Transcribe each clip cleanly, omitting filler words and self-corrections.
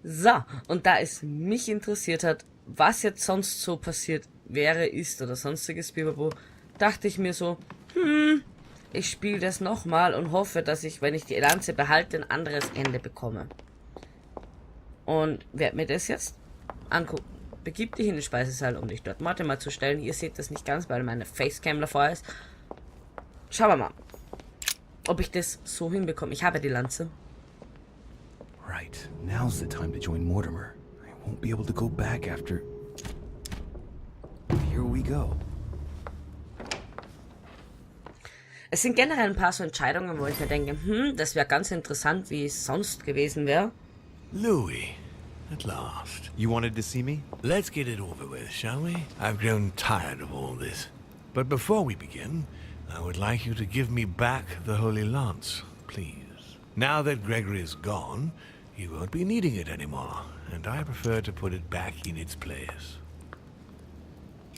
So, und da es mich interessiert hat, was jetzt sonst so passiert wäre, ist oder sonstiges Bibabo, dachte ich mir so, ich spiele das nochmal und hoffe, dass ich, wenn ich die Lanze behalte, ein anderes Ende bekomme. Und werde mir das jetzt angucken. Begib dich in den Speisesaal, um dich dort mal zu stellen. Ihr seht das nicht ganz, weil meine Facecam davor ist. Schauen wir mal, ob ich das so hinbekomme. Ich habe die Lanze. Right. Now's the time to join Mortimer. I won't be able to go back after... Here we go. Es sind generell ein paar so Entscheidungen, wo ich mir denke, das wäre ganz interessant, wie es sonst gewesen wäre. Louis, at last. You wanted to see me? Let's get it over with, shall we? I've grown tired of all this. But before we begin, I would like you to give me back the Holy Lance, please. Now that Gregory is gone, you won't be needing it anymore, and I prefer to put it back in its place.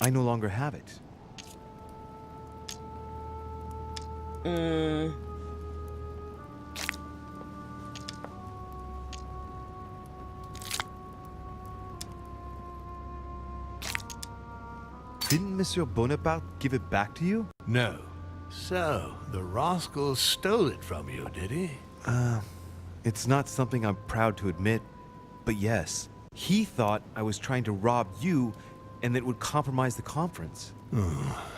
I no longer have it. Didn't Monsieur Bonaparte give it back to you? No. So, the rascal stole it from you, did he? It's not something I'm proud to admit, but yes. He thought I was trying to rob you and that it would compromise the conference.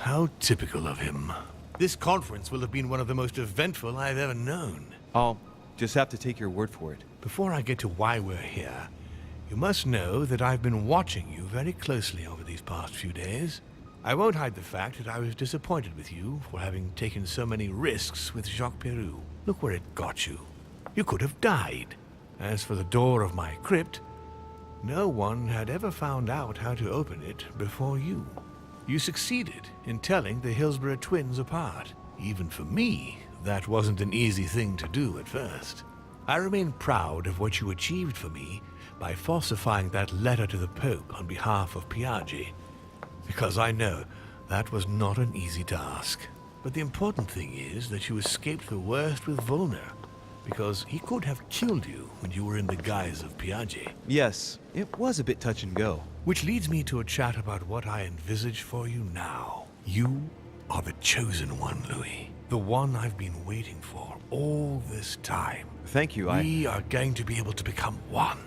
How typical of him. This conference will have been one of the most eventful I've ever known. I'll just have to take your word for it. Before I get to why we're here, you must know that I've been watching you very closely over these past few days. I won't hide the fact that I was disappointed with you for having taken so many risks with Jacques Peroux. Look where it got you. You could have died. As for the door of my crypt, no one had ever found out how to open it before you. You succeeded in telling the Hillsborough twins apart. Even for me, that wasn't an easy thing to do at first. I remain proud of what you achieved for me by falsifying that letter to the Pope on behalf of Piaggi, because I know that was not an easy task. But the important thing is that you escaped the worst with Volner, because he could have killed you when you were in the guise of Piaggi. Yes, it was a bit touch and go. Which leads me to a chat about what I envisage for you now. You are the chosen one, Louis. The one I've been waiting for all this time. Thank you, We are going to be able to become one.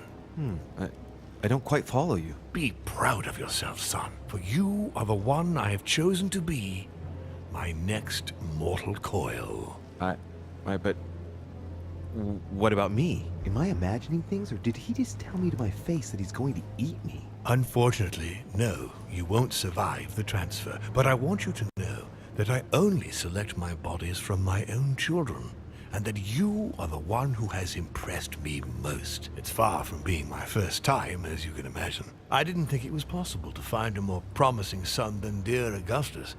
I don't quite follow you. Be proud of yourself, son, for you are the one I have chosen to be my next mortal coil. But what about me? Am I imagining things, or did he just tell me to my face that he's going to eat me? Unfortunately, no, you won't survive the transfer. But I want you to know that I only select my bodies from my own children, and that you are the one who has impressed me most. It's far from being my first time, as you can imagine. I didn't think it was possible to find a more promising son than dear Augustus.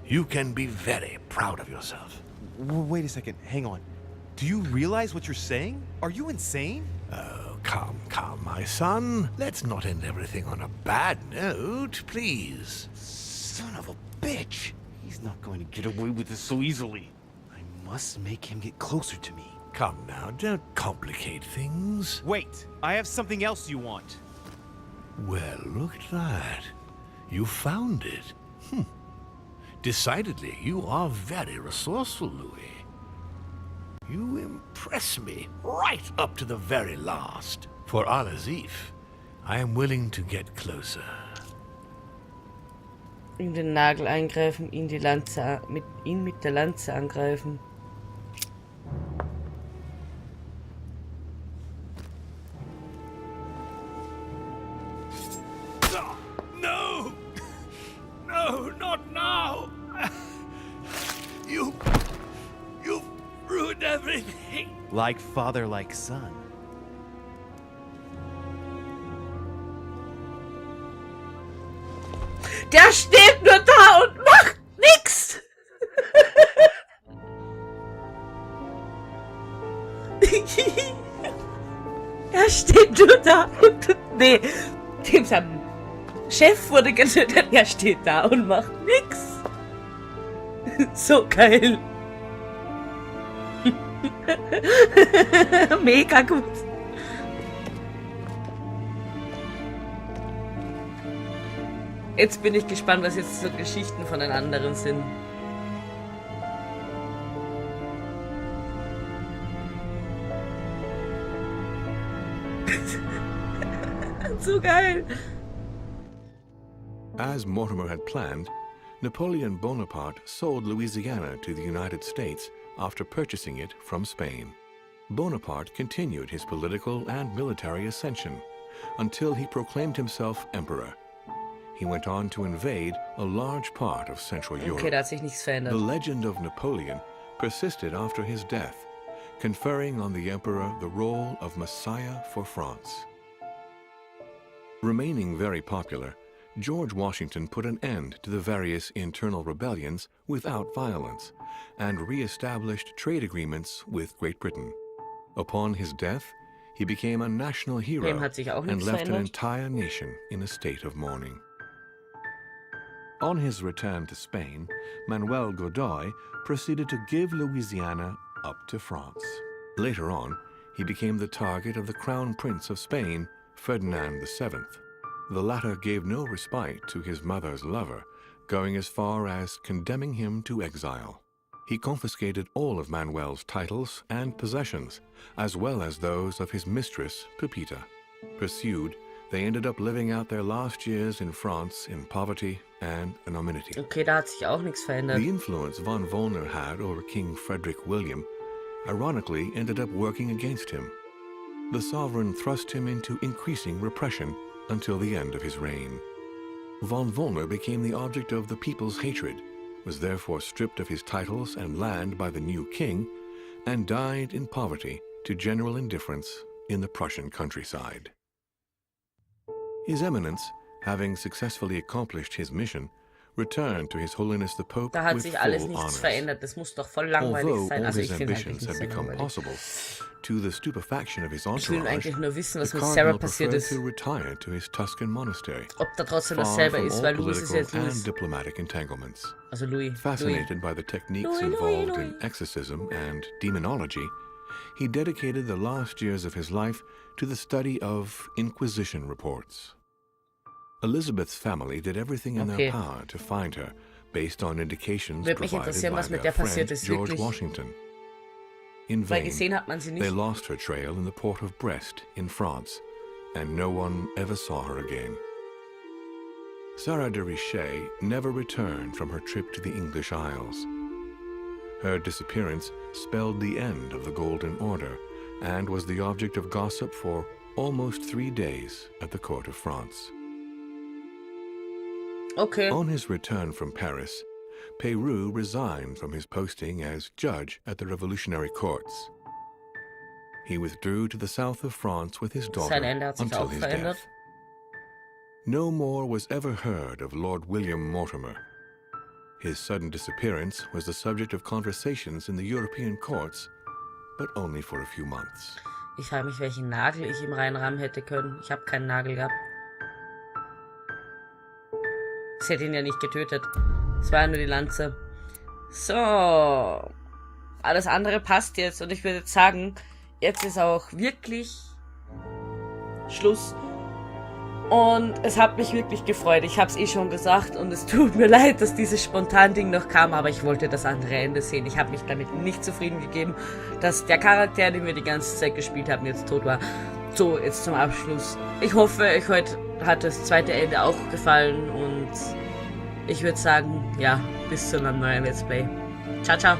You can be very proud of yourself. Wait a second, hang on. Do you realize what you're saying? Are you insane? Oh, come, my son. Let's not end everything on a bad note, please. Son of a bitch! He's not going to get away with this so easily. I must make him get closer to me. Come now, don't complicate things. Wait, I have something else you want. Well, look at that. You found it. Decidedly, you are very resourceful, Louis. You impress me right up to the very last. For Al-Azif, I am willing to get closer. In den Nagel eingreifen, ihn mit der Lanze angreifen. No! No, not now! You've ruined everything! Like father, like son. Der steht nur da und macht nix! Er steht nur da und... Nee, dem sein Chef wurde getötet, er steht da und macht nix. So geil. Mega gut. Jetzt bin ich gespannt, was jetzt so Geschichten von den anderen sind. So geil. As Mortimer had planned, Napoleon Bonaparte sold Louisiana to the United States after purchasing it from Spain. Bonaparte continued his political and military ascension until he proclaimed himself emperor. He went on to invade a large part of Central Europe. Okay, da hat sich nichts verändert. The legend of Napoleon persisted after his death, conferring on the emperor the role of Messiah for France. Remaining very popular, George Washington put an end to the various internal rebellions without violence and re-established trade agreements with Great Britain. Upon his death, he became a national hero Dem hat sich auch and nichts left an verändert. entire nation in a state of mourning. On his return to Spain, Manuel Godoy proceeded to give Louisiana up to France. Later on, he became the target of the Crown Prince of Spain, Ferdinand VII. The latter gave no respite to his mother's lover, going as far as condemning him to exile. He confiscated all of Manuel's titles and possessions, as well as those of his mistress, Pepita. Pursued, they ended up living out their last years in France in poverty and anonymity. Okay, da hat sich auch nichts verändert. The influence von Wollner had over King Frederick William ironically ended up working against him. The sovereign thrust him into increasing repression until the end of his reign. Von Wollner became the object of the people's hatred, was therefore stripped of his titles and land by the new king, and died in poverty to general indifference in the Prussian countryside. His Eminence, having successfully accomplished his mission, returned to His Holiness the Pope Da hat with sich alles full nichts honors. verändert. Das muss doch voll langweilig Although sein. all Also his ich finde eigentlich ambitions nicht had so become langweilig. possible, to the stupefaction of his Ich will entourage, eigentlich nur wissen, was the mit Sarah cardinal passiert preferred ist. to retire to his Tuscan monastery, Ob da trotzdem far dasselbe from ist, all weil Louis ist political jetzt and Louis. diplomatic entanglements. Also Louis. Fascinated by the techniques Louis, involved Louis. in exorcism and demonology, he dedicated the last years of his life to the study of Inquisition reports. Elizabeth's family did everything in Okay. their power to find her, based on indications Würde mich provided interessieren, by was mit their der passiert friend ist, George wirklich. Washington. In Weil vain, gesehen hat man sie they nicht. lost her trail in the port of Brest in France, and no one ever saw her again. Sarah de Richet never returned from her trip to the English Isles. Her disappearance spelled the end of the Golden Order and was the object of gossip for almost 3 days at the court of France. Okay. On his return from Paris, Peyrou resigned from his posting as judge at the revolutionary courts. He withdrew to the south of France with his daughter Sein Ende hat sich until auch his verändert. death. No more was ever heard of Lord William Mortimer. His sudden disappearance was the subject of conversations in the European courts, but only for a few months. Ich frage mich, welchen Nagel ich ihm reinrammen hätte können. Ich habe keinen Nagel gehabt. Es hätte ihn ja nicht getötet. Es war ja nur die Lanze. So. Alles andere passt jetzt. Und ich würde jetzt sagen, jetzt ist auch wirklich Schluss. Und es hat mich wirklich gefreut. Ich habe es eh schon gesagt. Und es tut mir leid, dass dieses Spontan-Ding noch kam. Aber ich wollte das andere Ende sehen. Ich habe mich damit nicht zufrieden gegeben, dass der Charakter, den wir die ganze Zeit gespielt haben, jetzt tot war. So, jetzt zum Abschluss. Ich hoffe, euch heute hat das zweite Ende auch gefallen. Und ich würde sagen, ja, bis zu einem neuen Let's Play. Ciao, ciao.